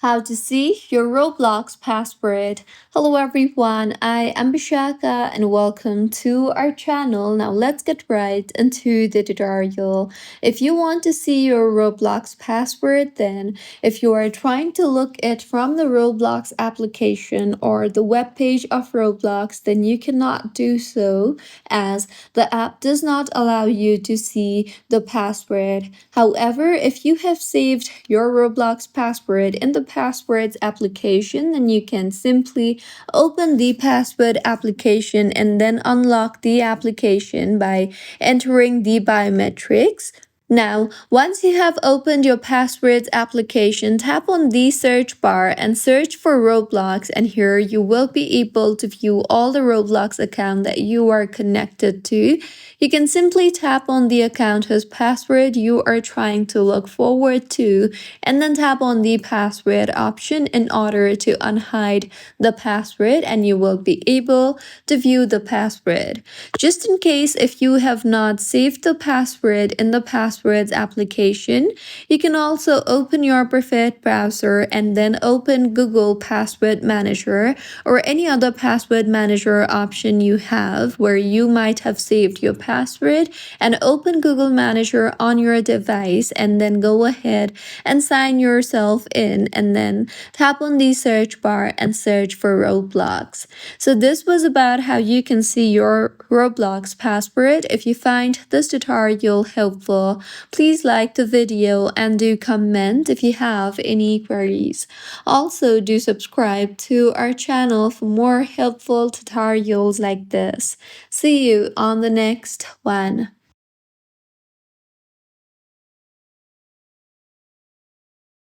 How to see your Roblox password. Hello everyone, I am Bishaka and welcome to our channel. Now let's get right into the tutorial. If you want to see your Roblox password, then if you are trying to look it from the Roblox application or the web page of Roblox, then you cannot do so as the app does not allow you to see the password. However, if you have saved your Roblox password in the passwords application, then you can simply open the password application and then unlock the application by entering the biometrics. Now, once you have opened your passwords application, tap on the search bar and search for Roblox, and here you will be able to view all the Roblox account that you are connected to. You can simply tap on the account whose password you are trying to look forward to, and then tap on the password option in order to unhide the password, and you will be able to view the password. Just in case if you have not saved the password in the passwords application, you can also open your preferred browser and then open Google Password Manager or any other password manager option you have where you might have saved your password, and open Google Manager on your device and then go ahead and sign yourself in and then tap on the search bar and search for Roblox. So this was about how you can see your Roblox password. If you find this tutorial helpful, please like the video and do comment if you have any queries. Also, do subscribe to our channel for more helpful tutorials like this. See you on the next one.